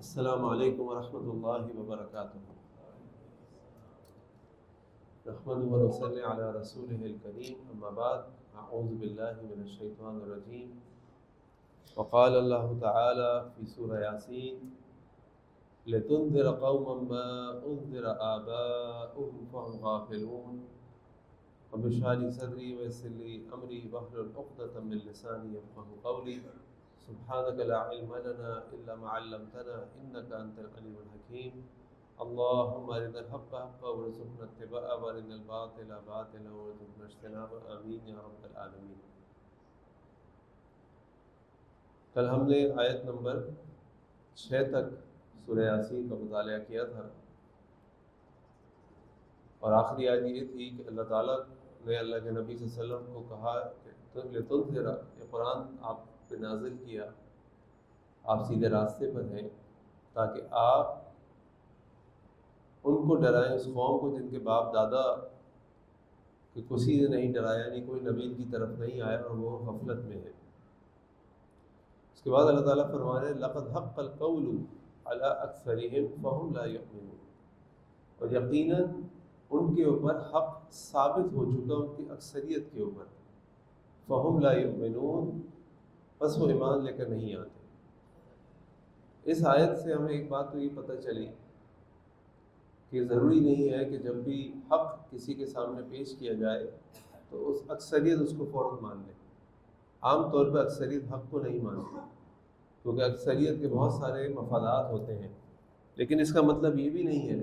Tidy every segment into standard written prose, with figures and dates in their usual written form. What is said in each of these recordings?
السلام علیکم ورحمۃ اللہ وبرکاتہ۔ نحمد و نصلی علی رسولہ الکریم، اما بعد، اعوذ باللہ من الشیطان الرجیم۔ وقال اللہ تعالی فی سورہ یاسین: لتنذر قوما ما انذر آباؤهم فهم غافلون رب اشرح لي صدری ویسر لي امری واحلل عقدۃ من لسانی یفقهوا قولی سبحانك لا علم لنا إلا ما علمتنا إنك أنت العليم الحكيم اللهم أرنا الحق حقا وارزقنا اتباعه وأرنا الباطل باطلا وارزقنا اجتنابه آمين يا رب العالمين۔ کل ہم نے آیت نمبر 6 تک سورہ یاسین کا مطالعہ کیا تھا، اور آخری آیت یہ تھی کہ اللہ تعالیٰ نے اللہ کے نبی صلی اللہ علیہ وسلم کو کہا کہ لتنذر، یہ قرآن آپ پہ نازل کیا، آپ سیدھے راستے پر ہیں، تاکہ آپ ان کو ڈرائیں، اس قوم کو جن کے باپ دادا کہ کسی نے نہیں ڈرایا، یعنی کوئی نبی کی طرف نہیں آیا اور وہ غفلت میں ہے۔ اس کے بعد اللہ تعالیٰ فرما رہے ہیں لقد حق القول علی اکثرہم فہم لا یؤمنون، اور یقیناً ان کے اوپر حق ثابت ہو چکا، ان کی اکثریت کے اوپر، فہم لا یؤمنون، بس وہ ایمان لے کر نہیں آتے۔ اس آیت سے ہمیں ایک بات تو یہ پتہ چلی کہ ضروری نہیں ہے کہ جب بھی حق کسی کے سامنے پیش کیا جائے تو اس اکثریت اس کو فوراً مان لے۔ عام طور پہ اکثریت حق کو نہیں مانتی، کیونکہ اکثریت کے بہت سارے مفادات ہوتے ہیں، لیکن اس کا مطلب یہ بھی نہیں ہے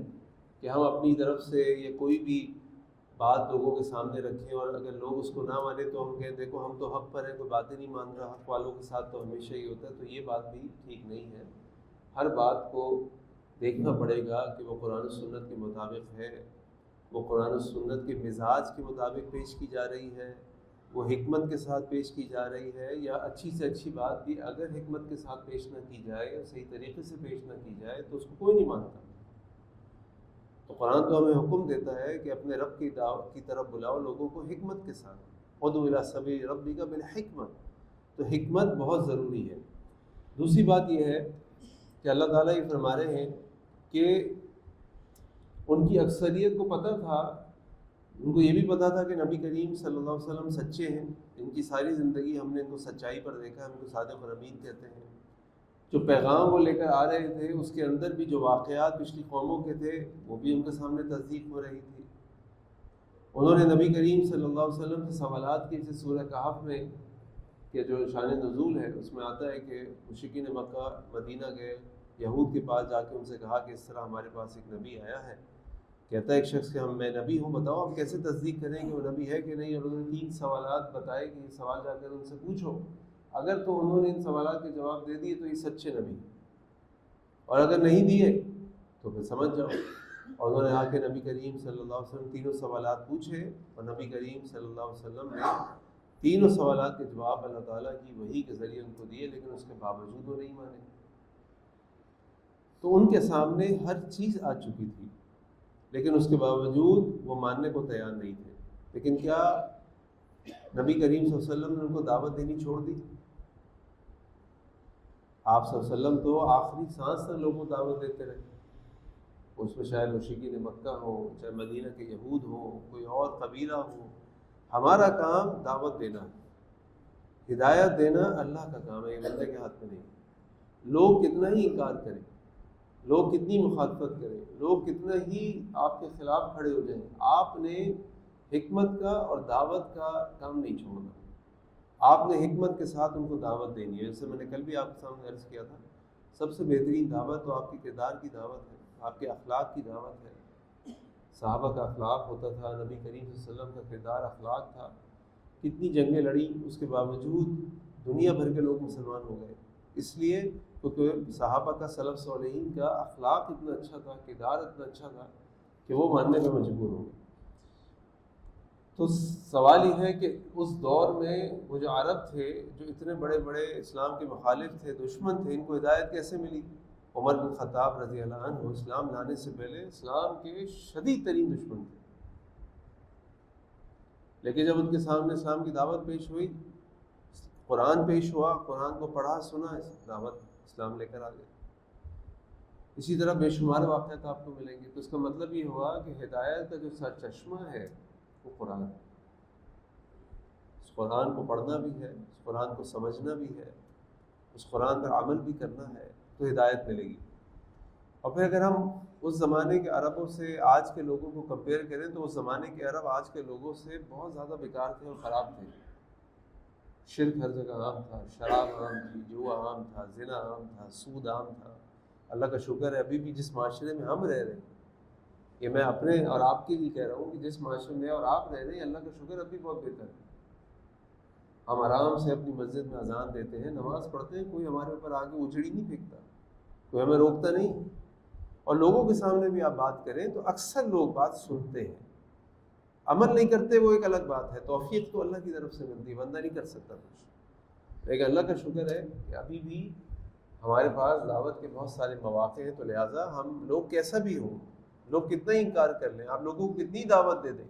کہ ہم اپنی طرف سے یا کوئی بھی بات لوگوں کے سامنے رکھیں اور اگر لوگ اس کو نہ مانیں تو ہم کہیں دیکھو ہم تو حق پر ہیں، کوئی بات ہی نہیں مان رہا۔ حق والوں کے ساتھ تو ہمیشہ ہی ہوتا ہے، تو یہ بات بھی ٹھیک نہیں ہے۔ ہر بات کو دیکھنا پڑے گا کہ وہ قرآن و سنت کے مطابق ہے، وہ قرآن و سنت کے مزاج کے مطابق پیش کی جا رہی ہے، وہ حکمت کے ساتھ پیش کی جا رہی ہے، یا اچھی سے اچھی بات بھی اگر حکمت کے ساتھ پیش نہ کی جائے یا صحیح طریقے سے پیش نہ کی جائے تو اس کو کوئی نہیں مانتا۔ تو قرآن تو ہمیں حکم دیتا ہے کہ اپنے رب کی دعوت کی طرف بلاؤ لوگوں کو حکمت کے ساتھ، ادعو الی سبیل ربک بالحکمت، تو حکمت بہت ضروری ہے۔ دوسری بات یہ ہے کہ اللہ تعالیٰ یہ فرما رہے ہیں کہ ان کی اکثریت کو پتہ تھا، ان کو یہ بھی پتہ تھا کہ نبی کریم صلی اللہ علیہ وسلم سچے ہیں، ان کی ساری زندگی ہم نے ان کو سچائی پر دیکھا، ہم ان کو صادق اور امین کہتے ہیں۔ جو پیغام وہ لے کر آ رہے تھے اس کے اندر بھی جو واقعات پچھلی قوموں کے تھے وہ بھی ان کے سامنے تصدیق ہو رہی تھی۔ انہوں نے نبی کریم صلی اللہ علیہ وسلم سے سوالات کیے، جیسے سورہ کہف میں کہ جو شان نزول ہے اس میں آتا ہے کہ مشرکین مکہ مدینہ گئے، یہود کے پاس جا کے ان سے کہا کہ اس طرح ہمارے پاس ایک نبی آیا ہے، کہتا ہے ایک شخص کہ میں نبی ہوں، بتاؤ آپ کیسے تصدیق کریں کہ وہ نبی ہے کہ نہیں، اور انہوں نے 3 سوالات بتائے کہ یہ سوال جا کر ان سے پوچھو، اگر تو انہوں نے ان سوالات کے جواب دے دیے تو یہ سچے نبی، اور اگر نہیں دیے تو پھر سمجھ جاؤ۔ اور انہوں نے آ کے نبی کریم صلی اللہ علیہ وسلم 3 سوالات پوچھے، اور نبی کریم صلی اللہ علیہ وسلم نے 3 سوالات کے جواب اللہ تعالیٰ کی وحی کے ذریعے ان کو دیے، لیکن اس کے باوجود وہ نہیں مانے۔ تو ان کے سامنے ہر چیز آ چکی تھی، لیکن اس کے باوجود وہ ماننے کو تیار نہیں تھے۔ لیکن کیا نبی کریم صلی اللہ علیہ وسلم نے ان کو دعوت دینی چھوڑ دی؟ آپ صلی اللہ علیہ وسلم تو آخری سانس تک لوگوں کو دعوت دیتے رہے، اس میں چاہے مشرکین مکہ ہو، چاہے مدینہ کے یہود ہو، کوئی اور قبیلہ ہو، ہمارا کام دعوت دینا ہے، ہدایت دینا اللہ کا کام ہے، یہ بندے کے ہاتھ میں نہیں۔ لوگ کتنا ہی انکار کریں، لوگ کتنی مخالفت کریں، لوگ کتنا ہی آپ کے خلاف کھڑے ہو جائیں، آپ نے حکمت کا اور دعوت کا کام نہیں چھوڑنا۔ آپ نے حکمت کے ساتھ ان کو دعوت دینی ہے۔ جیسے میں نے کل بھی آپ کے سامنے عرض کیا تھا، سب سے بہترین دعوت تو آپ کے کردار کی دعوت ہے، آپ کے اخلاق کی دعوت ہے۔ صحابہ کا اخلاق ہوتا تھا، نبی کریم صلی اللہ علیہ وسلم کا کردار اخلاق تھا، کتنی جنگیں لڑی، اس کے باوجود دنیا بھر کے لوگ مسلمان ہو گئے، اس لیے کیونکہ صحابہ کا سلف صالحین کا اخلاق اتنا اچھا تھا، کردار اتنا اچھا تھا کہ وہ ماننے میں مجبور ہو گئے۔ تو سوال یہ ہے کہ اس دور میں وہ جو عرب تھے، جو اتنے بڑے بڑے اسلام کے مخالف تھے، دشمن تھے، ان کو ہدایت کیسے ملی؟ عمر بن خطاب رضی اللہ عنہ اسلام لانے سے پہلے اسلام کے شدید ترین دشمن تھے، لیکن جب ان کے سامنے اسلام کی دعوت پیش ہوئی، قرآن پیش ہوا، قرآن کو پڑھا سنا، دعوت اسلام لے کر آ گئے۔ اسی طرح بے شمار واقعات آپ کو ملیں گے. تو اس کا مطلب یہ ہوا کہ ہدایت کا جو سرچشمہ ہے وہ قرآن ہے. اس قرآن کو پڑھنا بھی ہے, اس قرآن کو سمجھنا بھی ہے, اس قرآن پر عمل بھی کرنا ہے تو ہدایت ملے گی. اور پھر اگر ہم اس زمانے کے عربوں سے آج کے لوگوں کو کمپیئر کریں تو اس زمانے کے عرب آج کے لوگوں سے بہت زیادہ بیکار تھے اور خراب تھے. شرک ہر جگہ عام تھا, شراب عام تھی, جوا عام تھا, زنا عام تھا, سود عام تھا. اللہ کا شکر ہے ابھی بھی جس معاشرے میں ہم رہ رہے ہیں, یہ میں اپنے اور آپ کے لیے کہہ رہا ہوں کہ جس معاشرے میں اور آپ رہ رہے ہیں اللہ کا شکر ابھی بہت بہتر ہے. ہم آرام سے اپنی مسجد میں اذان دیتے ہیں, نماز پڑھتے ہیں, کوئی ہمارے اوپر آگے اجڑی نہیں پھینکتا, کوئی ہمیں روکتا نہیں. اور لوگوں کے سامنے بھی آپ بات کریں تو اکثر لوگ بات سنتے ہیں, عمل نہیں کرتے, وہ ایک الگ بات ہے. توفیق تو اللہ کی طرف سے ملتی ہے, بندہ نہیں کر سکتا کچھ. لیکن اللہ کا شکر ہے کہ ابھی بھی ہمارے پاس دعوت کے بہت سارے مواقع ہیں. تو لہٰذا ہم لوگ کیسا بھی ہو, لوگ کتنا ہی انکار کر لیں, آپ لوگوں کو کتنی دعوت دے دیں,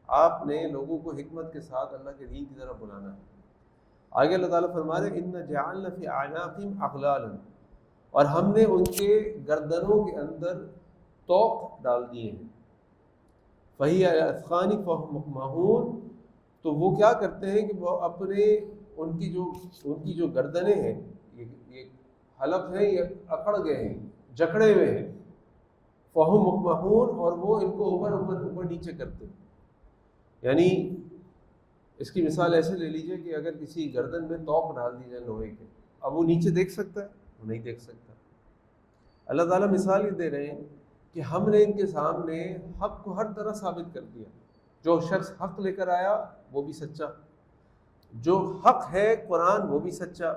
آپ نے لوگوں کو حکمت کے ساتھ اللہ کے دین کی طرف بلانا ہے. آگے اللہ تعالیٰ فرما رہے ان جعلنا فی اعناقہم اغلالا, اور ہم نے ان کے گردنوں کے اندر توق ڈال دیے ہیں. فہی الاذقان فہم مقمحون, تو وہ کیا کرتے ہیں کہ وہ اپنے ان کی جو گردنیں ہیں یہ حلق ہیں, یہ اکڑ گئے ہیں, جکڑے ہوئے ہیں. فہم مقمحون, اور وہ ان کو اوپر نیچے کرتے ہیں. یعنی اس کی مثال ایسے لے لیجئے کہ اگر کسی گردن میں توق ڈال دی جائے لوہے کے, اب وہ نیچے دیکھ سکتا ہے؟ وہ نہیں دیکھ سکتا. اللہ تعالیٰ مثال یہ دے رہے ہیں کہ ہم نے ان کے سامنے حق کو ہر طرح ثابت کر دیا. جو شخص حق لے کر آیا وہ بھی سچا, جو حق ہے قرآن وہ بھی سچا,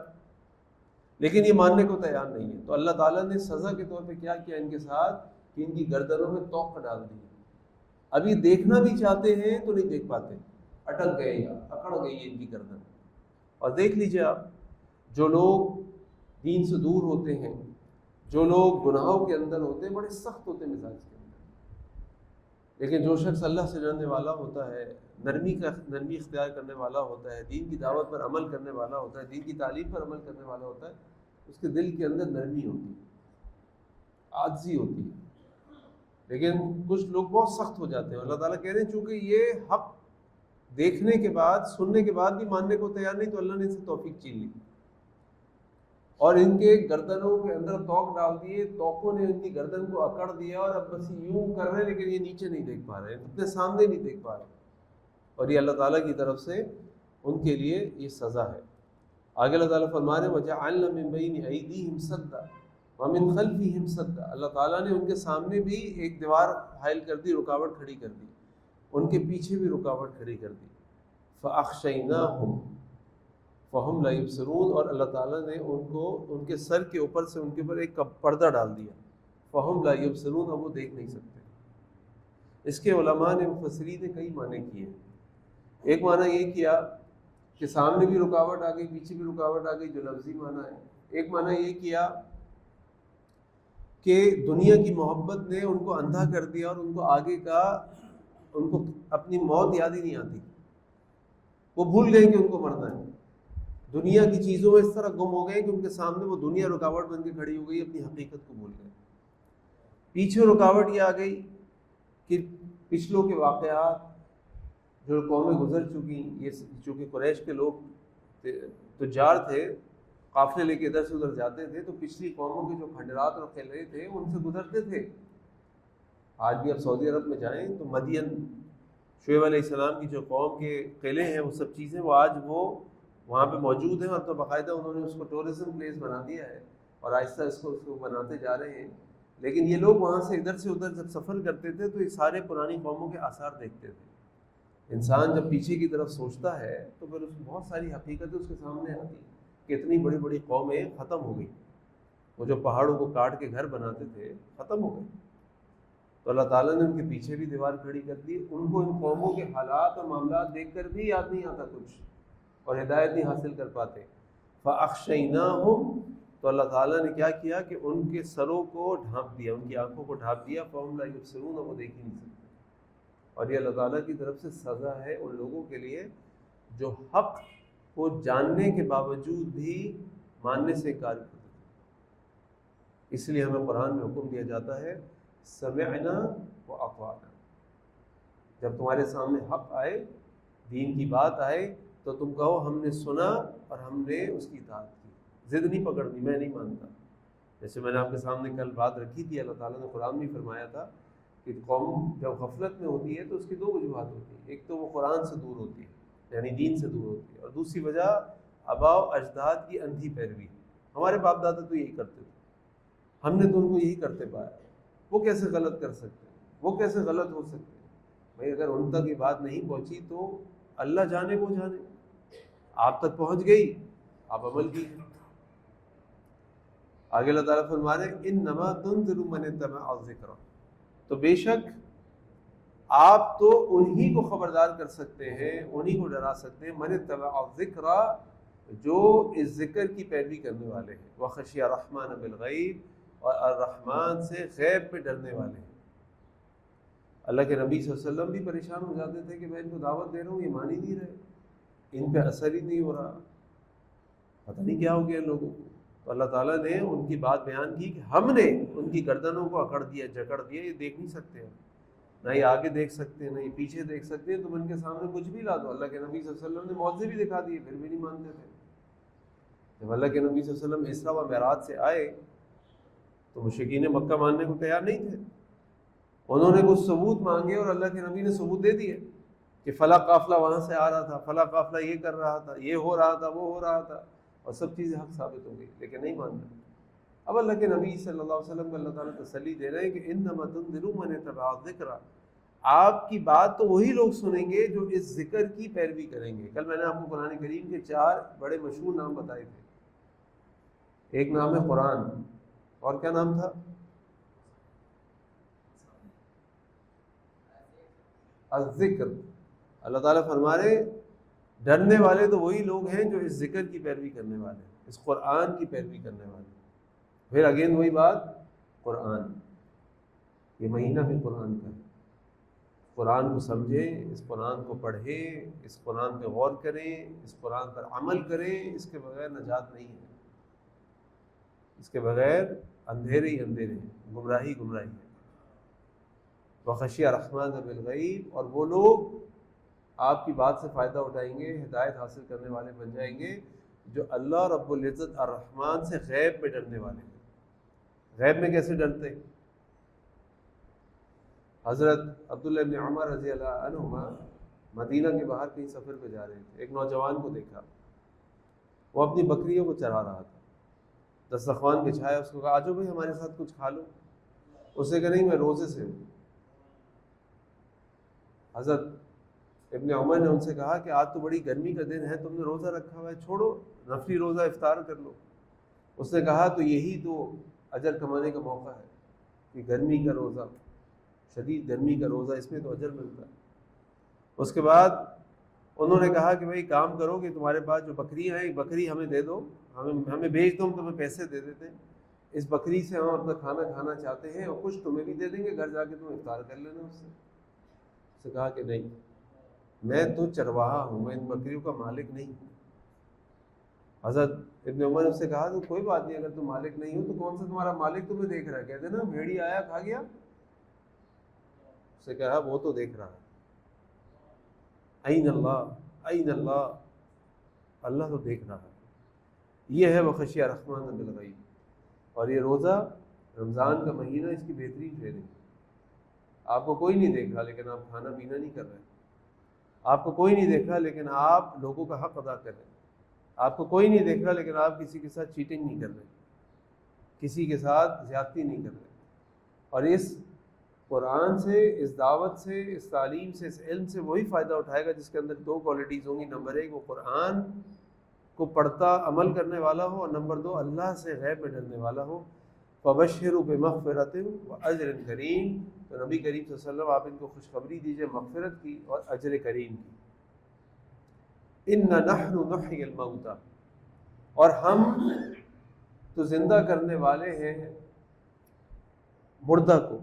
لیکن یہ ماننے کو تیار نہیں ہے. تو اللہ تعالیٰ نے سزا کے طور پہ کیا کیا ان کے ساتھ کہ ان کی گردنوں میں توق ڈال دی. اب یہ دیکھنا بھی چاہتے ہیں تو نہیں دیکھ پاتے, اٹک گئے یا اکڑ گئی ہے ان کی گردن. اور دیکھ لیجئے آپ, جو لوگ دین سے دور ہوتے ہیں, جو لوگ گناہوں کے اندر ہوتے ہیں, بڑے سخت ہوتے ہیں مزاج کے اندر. لیکن جو شخص اللہ سے ڈرنے والا ہوتا ہے, نرمی اختیار کرنے والا ہوتا ہے, دین کی دعوت پر عمل کرنے والا ہوتا ہے, دین کی تعلیم پر عمل کرنے والا ہوتا ہے, اس کے دل کے اندر نرمی ہوتی ہے, عاجزی ہوتی ہے. لیکن کچھ لوگ بہت سخت ہو جاتے ہیں. اللہ تعالیٰ کہہ رہے ہیں چونکہ یہ حق دیکھنے کے بعد, سننے کے بعد بھی ماننے کو تیار نہیں, تو اللہ نے ان سے توفیق چھین لی اور ان کے گردنوں کے اندر توق ڈال دیے. توقوں نے ان کی گردن کو اکڑ دیا, اور اب بس یوں کر رہے ہیں لیکن یہ نیچے نہیں دیکھ پا رہے, اپنے سامنے نہیں دیکھ پا رہے. اور یہ اللہ تعالیٰ کی طرف سے ان کے لیے یہ سزا ہے. آگے اللہ تعالیٰ فرما رہے ہیں وَجَعَلْنَا مِن بَيْنِ أَيْدِيهِمْ سَدًّا وَمِن خَلْفِهِمْ سَدًّا, اللہ تعالیٰ نے ان کے سامنے بھی ایک دیوار حائل کر دی, رکاوٹ کھڑی کر دی, ان کے پیچھے بھی رکاوٹ کھڑی کر دی. فَأَخْشَيْنَاهُمْ فَهُمْ لَا يُبْصِرُونَ, اور اللہ تعالیٰ نے ان کو ان کے سر کے اوپر سے ان کے اوپر ایک پردہ ڈال دیا. فَهُمْ لَا يُبْصِرُونَ, اب وہ دیکھ نہیں سکتے. اس کے علماء نے مفسرین نے کئی معنی کیے. ایک معنی یہ کیا کہ سامنے بھی رکاوٹ آ گئی, پیچھے بھی رکاوٹ آ گئی, جو لفظی معنی ہے. ایک معنی یہ کیا کہ دنیا کی محبت نے ان کو اندھا کر دیا, اور ان کو آگے کا, ان کو اپنی موت یاد ہی نہیں آتی, وہ بھول گئے کہ ان کو مرنا ہے. دنیا کی چیزوں میں اس طرح گم ہو گئے کہ ان کے سامنے وہ دنیا رکاوٹ بن کے کھڑی ہو گئی, اپنی حقیقت کو بھول گئے. پیچھے رکاوٹ یہ آ گئی کہ پچھلوں کے واقعات جو قومیں گزر چکی, یہ چونکہ قریش کے لوگ تجار تھے, قافلے لے کے ادھر سے ادھر جاتے تھے, تو پچھلی قوموں کے جو کھنڈرات اور قلعے تھے ان سے گزرتے تھے. آج بھی آپ سعودی عرب میں جائیں تو مدین, شعیب علیہ السلام کی جو قوم کے قلعے ہیں, وہ سب چیزیں وہ آج وہ وہاں پہ موجود ہیں, اور تو باقاعدہ انہوں نے اس کو ٹورزم پلیس بنا دیا ہے, اور آہستہ اس کو بناتے جا رہے ہیں. لیکن یہ لوگ وہاں سے ادھر سے ادھر جب سفر کرتے تھے تو یہ سارے پرانی قوموں کے آثار دیکھتے تھے. انسان جب پیچھے کی طرف سوچتا ہے تو پھر اس میں بہت ساری حقیقتیں اس کے سامنے آتی ہیں کہ اتنی بڑی بڑی قومیں ختم ہو گئی, وہ جو پہاڑوں کو کاٹ کے گھر بناتے تھے ختم ہو گئے. تو اللہ تعالیٰ نے ان کے پیچھے بھی دیوار کھڑی کر دی. ان کو ان قوموں کے حالات اور معاملات دیکھ کر بھی یاد نہیں آتا کچھ, اور ہدایت نہیں حاصل کر پاتے. فَأَخْشَيْنَاهُمْ, تو اللہ تعالیٰ نے کیا کیا کہ ان کے سروں کو ڈھانپ دیا, ان کی آنکھوں کو ڈھانپ دیا. فَهُمْ لَا يُبْصِرُونَ, وہ دیکھ ہی نہیں سکتے. اور یہ اللہ تعالیٰ کی طرف سے سزا ہے ان لوگوں کے لیے جو حق کو جاننے کے باوجود بھی ماننے سے انکار کرتے اس لیے ہمیں قرآن میں حکم دیا جاتا ہے سمعنا و اطعنا. جب تمہارے سامنے حق آئے، دین کی بات آئے، تو تم کہو ہم نے سنا اور ہم نے اس کی اطاعت کی. ضد نہیں پکڑنی میں نہیں مانتا. جیسے میں نے آپ کے سامنے کل بات رکھی تھی، اللہ تعالیٰ نے قرآن میں فرمایا تھا کہ قوم جب غفلت میں ہوتی ہے تو اس کی دو وجوہات ہوتی ہیں. ایک تو وہ قرآن سے دور ہوتی ہے، یعنی دین سے دور ہوتی ہے، اور دوسری وجہ آباء و اجداد کی اندھی پیروی. ہمارے باپ دادا تو یہی کرتے تھے، ہم نے تو ان کو یہی کرتے پایا. وہ کیسے غلط کر سکتے ہیں، وہ کیسے غلط ہو سکتے ہیں؟ بھائی اگر ان تک یہ بات نہیں پہنچی تو اللہ جانے وہ جانے. آپ تک پہنچ گئی، آپ عمل کیجیے. آگے اللہ تعالیٰ فرما رہے ہیں انما تنذر من اتبع الذکر، تو بے شک آپ تو انہی کو خبردار کر سکتے ہیں، انہی کو ڈرا سکتے ہیں، من اتبع الذکر، جو اس ذکر کی پیروی کرنے والے ہیں. وخشی الرحمن بالغیب، اور الرحمن سے غیب پہ ڈرنے والے ہیں. اللہ کے نبی صلی اللہ علیہ وسلم بھی پریشان ہو جاتے تھے کہ میں ان کو دعوت دے رہا ہوں، یہ مان ہی نہیں رہے، ان پہ اثر ہی نہیں ہو رہا، پتہ نہیں کیا ہو گیا لوگوں کو. تو اللہ تعالیٰ نے ان کی بات بیان کی کہ ہم نے ان کی گردنوں کو اکڑ دیا، جکڑ دیا. یہ دیکھ نہیں سکتے ہیں، نہ یہ آگے دیکھ سکتے ہیں، نہ یہ پیچھے دیکھ سکتے ہیں. تم ان کے سامنے کچھ بھی لا دو. اللہ کے نبی صلی اللہ علیہ وسلم نے معجزے بھی دکھا دیے، پھر بھی نہیں مانتے تھے. جب اللہ کے نبی صلی اللہ علیہ وسلم اسراء و معراج سے آئے تو مشرکین مکہ ماننے کو تیار نہیں تھے. انہوں نے کچھ ثبوت مانگے اور اللہ کے نبی نے ثبوت دے دیے کہ فلاں قافلہ وہاں سے آ رہا تھا، فلاں قافلہ یہ کر رہا تھا، یہ ہو رہا تھا، وہ ہو رہا تھا، اور سب چیزیں حق ثابت ہو گئی، لیکن نہیں ماننا. اب اللہ کے نبی صلی اللہ علیہ وسلم کو اللہ تعالیٰ تسلی دے رہے ہیں کہ انما تنذر من اتبع الذکر، آپ کی بات تو وہی لوگ سنیں گے جو اس ذکر کی پیروی کریں گے. کل میں نے آپ کو قرآن کریم کے 4 بڑے مشہور نام بتائے تھے. ایک نام ہے قرآن، اور کیا نام تھا؟ الذکر. اللہ تعالیٰ فرما رہے ڈرنے والے تو وہی لوگ ہیں جو اس ذکر کی پیروی کرنے والے ہیں، اس قرآن کی پیروی کرنے والے ہیں. پھر اگین وہی بات، قرآن، یہ مہینہ بھی قرآن کا ہے. قرآن کو سمجھیں، اس قرآن کو پڑھیں، اس قرآن پہ غور کریں، اس قرآن پر عمل کریں. اس کے بغیر نجات نہیں ہے، اس کے بغیر اندھیرے ہی اندھیرے ہیں، گمراہی گمراہی ہے. وخشی الرحمن بالغیب، اور وہ لوگ آپ کی بات سے فائدہ اٹھائیں گے، ہدایت حاصل کرنے والے بن جائیں گے، جو اللہ رب العزت الرحمن سے غیب میں ڈرنے والے ہیں. غیب میں کیسے ڈرتے؟ حضرت عبداللہ ابن عمر رضی اللہ عنہما مدینہ کے باہر کہیں سفر پہ جا رہے تھے. ایک نوجوان کو دیکھا، وہ اپنی بکریوں کو چرا رہا تھا. دسترخوان بچھایا، اس کو کہا آجو بھائی ہمارے ساتھ کچھ کھا لو. اس نے کہا نہیں، میں روزے سے ہوں. حضرت ابن عمر نے ان سے کہا کہ آج تو بڑی گرمی کا دن ہے، تم نے روزہ رکھا ہوا ہے، چھوڑو، نفلی روزہ افطار کر لو. اس نے کہا تو یہی تو اجر کمانے کا موقع ہے کہ گرمی کا روزہ، شدید گرمی کا روزہ، اس میں تو اجر ملتا ہے. اس کے بعد انہوں نے کہا کہ بھائی کام کرو کہ تمہارے پاس جو بکریاں ہیں، ایک بکری ہمیں دے دو، ہمیں بھیج دو، ہم تمہیں پیسے دے دیتے ہیں. اس بکری سے ہم اپنا کھانا کھانا چاہتے ہیں، اور کچھ تمہیں بھی دے دیں گے، گھر جا کے تم افطار کر لینا. اس سے کہا کہ نہیں، میں تو چرواہا ہوں، میں ان بکریوں کا مالک نہیں ہوں. حضرت ابن عمر نے اس سے کہا تو کوئی بات نہیں، اگر تم مالک نہیں ہو تو کون سا تمہارا مالک تمہیں دیکھ رہا ہے؟ کہتے نا بھیڑی آیا کھا گیا. اس سے کہا وہ تو دیکھ رہا ہے. این اللہ، این اللہ، اللہ تو دیکھ رہا ہے. یہ ہے وخشی الرحمن بالغیب. اور یہ روزہ رمضان کا مہینہ، اس کی بہترین ٹریننگ. آپ کو کوئی نہیں دیکھ رہا لیکن آپ کھانا پینا نہیں کر رہے، آپ کو کوئی نہیں دیکھ رہا لیکن آپ لوگوں کا حق ادا کر رہے ہیں، آپ کو کوئی نہیں دیکھ رہا لیکن آپ کسی کے ساتھ چیٹنگ نہیں کر رہے، کسی کے ساتھ زیادتی نہیں کر رہے. اور اس قرآن سے، اس دعوت سے، اس تعلیم سے، اس علم سے وہی فائدہ اٹھائے گا جس کے اندر 2 کوالٹیز ہوں گی. نمبر 1 وہ قرآن کو پڑھتا عمل کرنے والا ہو، اور نمبر 2 اللہ سے غیب میں ڈرنے والا ہو. فبشروا بمغفرۃ واجر کریم. تو نبی کریم صلی اللہ علیہ وسلم آپ ان کو خوشخبری دیجئے مغفرت کی اور اجر کریم کی. انا نحن نحیی الموتى، اور ہم تو زندہ کرنے والے ہیں مردہ کو.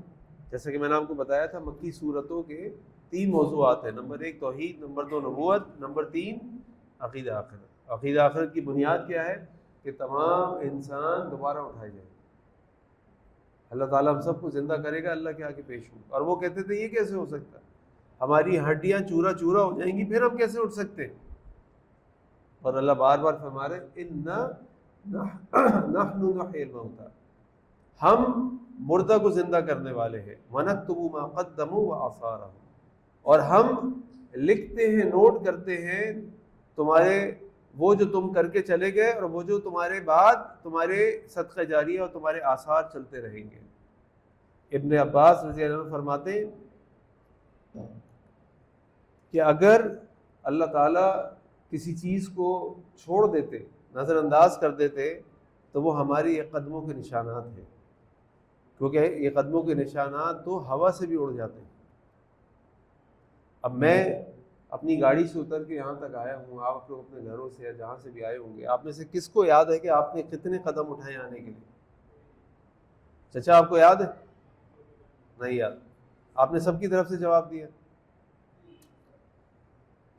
جیسے کہ میں نے آپ کو بتایا تھا مکی صورتوں کے 3 موضوعات ہیں. نمبر 1 توحید، نمبر 2 نبوت، نمبر 3 عقیدہ آخرت. عقیدہ آخرت کی بنیاد کیا ہے؟ کہ تمام انسان دوبارہ اٹھائے جائیں. اللہ تعالیٰ ہم سب کو زندہ کرے گا اللہ کے آگے پیش ہوں. اور وہ کہتے تھے یہ کیسے ہو سکتا ہے، ہماری ہڈیاں چورا چورا ہو جائیں گی پھر ہم کیسے اٹھ سکتے ہیں. اور اللہ بار بار فرما رہے اِنَّا نَحْنُ نُحْيِي الْمَوْتَى، ہم مردہ کو زندہ کرنے والے ہیں. وَنَكْتُبُ مَا قَدَّمُوا وَآثَارَهُمْ، اور ہم لکھتے ہیں، نوٹ کرتے ہیں تمہارے وہ جو تم کر کے چلے گئے اور وہ جو تمہارے بعد تمہارے صدقہ جاریہ اور تمہارے آثار چلتے رہیں گے. ابن عباس رضی اللہ عنہ فرماتے ہیں کہ اگر اللہ تعالیٰ کسی چیز کو چھوڑ دیتے، نظر انداز کر دیتے، تو وہ ہماری یہ قدموں کے نشانات ہیں، کیونکہ یہ قدموں کے نشانات تو ہوا سے بھی اڑ جاتے ہیں. اب میں اپنی گاڑی سے اتر کے یہاں تک آیا ہوں، آپ لوگ اپنے گھروں سے یا جہاں سے بھی آئے ہوں گے، آپ میں سے کس کو یاد ہے کہ آپ نے کتنے قدم اٹھائے آنے کے لیے؟ چچا آپ کو یاد ہے؟ نہیں یاد. آپ نے سب کی طرف سے جواب دیا،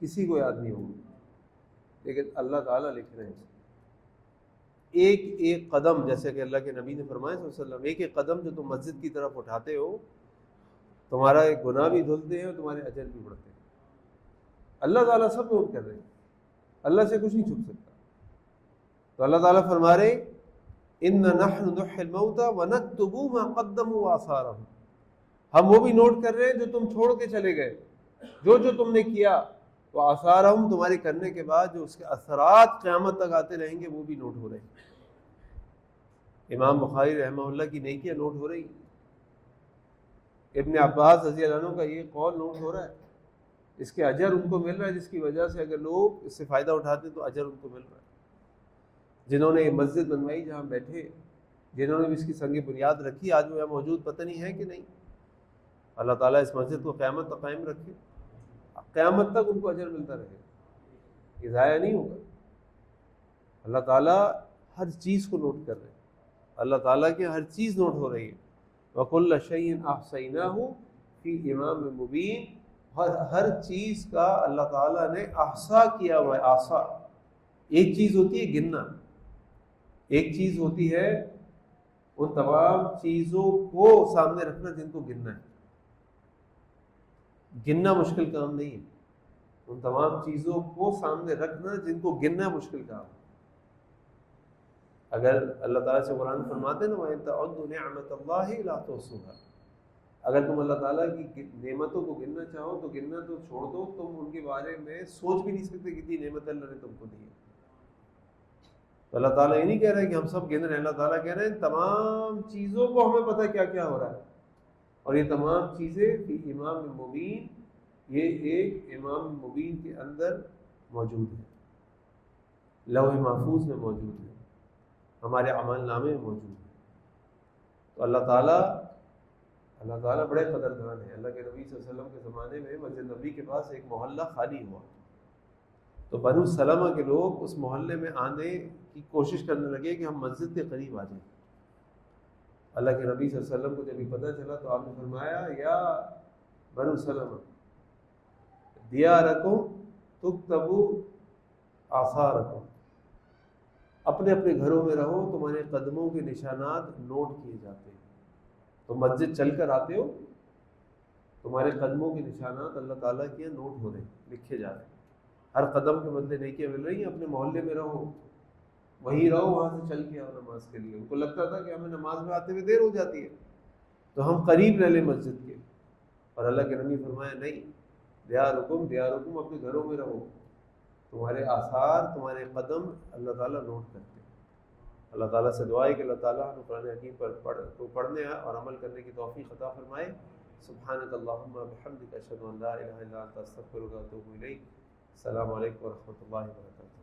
کسی کو یاد نہیں ہوگا. لیکن اللہ تعالیٰ لکھ رہے ہیں ایک ایک قدم، جیسے کہ اللہ کے نبی نے فرمایا صلی اللہ علیہ وسلم، ایک ایک قدم جو تم مسجد کی طرف اٹھاتے ہو تمہارا ایک گناہ بھی دھلتے ہیں اور تمہارے اجر بھی بڑھتے ہیں. اللہ تعالیٰ سب نوٹ کر رہے ہیں، اللہ سے کچھ نہیں چھپ سکتا. تو اللہ تعالیٰ فرما رہے اِنَّا نَحْنُ نُحْيِي الْمَوْتَى وَنَكْتُبُ مَا قَدَّمُوا وَآثَارَهُمْ، ہم وہ بھی نوٹ کر رہے ہیں جو تم چھوڑ کے چلے گئے، جو تم نے کیا. وہ آثارہم، تمہارے کرنے کے بعد جو اس کے اثرات قیامت تک آتے رہیں گے وہ بھی نوٹ ہو رہے ہیں. امام بخاری رحمہ اللہ کی نیکیاں نوٹ ہو رہی، ابن عباس رضی اللہ عنہ کا یہ قول نوٹ ہو رہا ہے، اس کے اجر ان کو مل رہا ہے، جس کی وجہ سے اگر لوگ اس سے فائدہ اٹھاتے ہیں تو اجر ان کو مل رہا ہے. جنہوں نے یہ مسجد بنوائی جہاں بیٹھے، جنہوں نے بھی اس کی سنگ بنیاد رکھی، آج وہ یہاں موجود پتہ نہیں ہے کہ نہیں. اللہ تعالیٰ اس مسجد کو قیامت تک قائم رکھے، قیامت تک ان کو اجر ملتا رہے، یہ ضائع نہیں ہوگا. اللہ تعالیٰ ہر چیز کو نوٹ کر رہے ہیں، اللہ تعالیٰ کی ہر چیز نوٹ ہو رہی ہے. وَكُلَّ شَيْءٍ أَحْصَيْنَاهُ فِي إِمَامٍ مُبِينٍ، ہر چیز کا اللہ تعالیٰ نے احصا کیا ہوا ہے. احصا ایک چیز ہوتی ہے گننا، ایک چیز ہوتی ہے ان تمام چیزوں کو سامنے رکھنا جن کو گننا ہے. گننا مشکل کام نہیں ہے، ان تمام چیزوں کو سامنے رکھنا جن کو گننا مشکل کام ہے. اگر اللہ تعالیٰ سے قرآن فرماتے ہیں نا وَإِن تَعُدُّوا نِعْمَتَ اللَّهِ لَا تُحْصُوهَا، اگر تم اللہ تعالیٰ کی نعمتوں کو گننا چاہو تو گننا تو چھوڑ دو، تم ان کے بارے میں سوچ بھی نہیں سکتے کتنی نعمت اللہ نے تم کو دی ہے. تو اللہ تعالیٰ یہ نہیں کہہ رہے کہ ہم سب گن رہے ہیں، اللہ تعالیٰ کہہ رہے ہیں تمام چیزوں کو ہمیں پتہ کیا کیا ہو رہا ہے، اور یہ تمام چیزیں فی امام مبین، یہ ایک امام مبین کے اندر موجود ہے، لوح محفوظ میں موجود ہے، ہمارے عمل نامے میں موجود ہے. تو اللہ تعالیٰ بڑے قدردان ہیں. اللہ کے نبی صلی اللہ علیہ وسلم کے زمانے میں مسجد نبی کے پاس ایک محلہ خالی ہوا، تو بنو سلمہ کے لوگ اس محلے میں آنے کی کوشش کرنے لگے کہ ہم مسجد کے قریب آ جائیں. اللہ کے نبی صلی اللہ علیہ وسلم کو جب یہ پتہ چلا تو آپ نے فرمایا یا بنو سلمہ دیارکم تکتب آثارکم، اپنے اپنے گھروں میں رہو، تمہارے قدموں کے نشانات نوٹ کیے جاتے ہیں. تو مسجد چل کر آتے ہو، تمہارے قدموں کے نشانات اللہ تعالیٰ کے نوٹ ہو رہے ہیں، لکھے جا رہے ہیں. ہر قدم کے بدلے نیکیاں مل رہی ہیں. اپنے محلے میں رہو، وہیں رہو، وہاں سے چل کے آؤ نماز کے لیے. ان کو لگتا تھا کہ ہمیں نماز میں آتے ہوئے دیر ہو جاتی ہے تو ہم قریب رہ لیں مسجد کے، اور اللہ کے نبی فرمایا نہیں، دیارکم اپنے گھروں میں رہو، تمہارے آثار، تمہارے قدم اللہ تعالیٰ نوٹ کرتے ہیں. اللہ تعالیٰ سے دعا ہے کہ اللہ تعالیٰ ہمیں قرآن حکیم پر پڑھنے اور عمل کرنے کی توفیق عطا فرمائے. سبحانک اللہم وبحمدک، اشہد ان لا الہ الا انت، استغفرک و اتوب الیک. السلام علیکم ورحمۃ اللہ وبرکاتہ.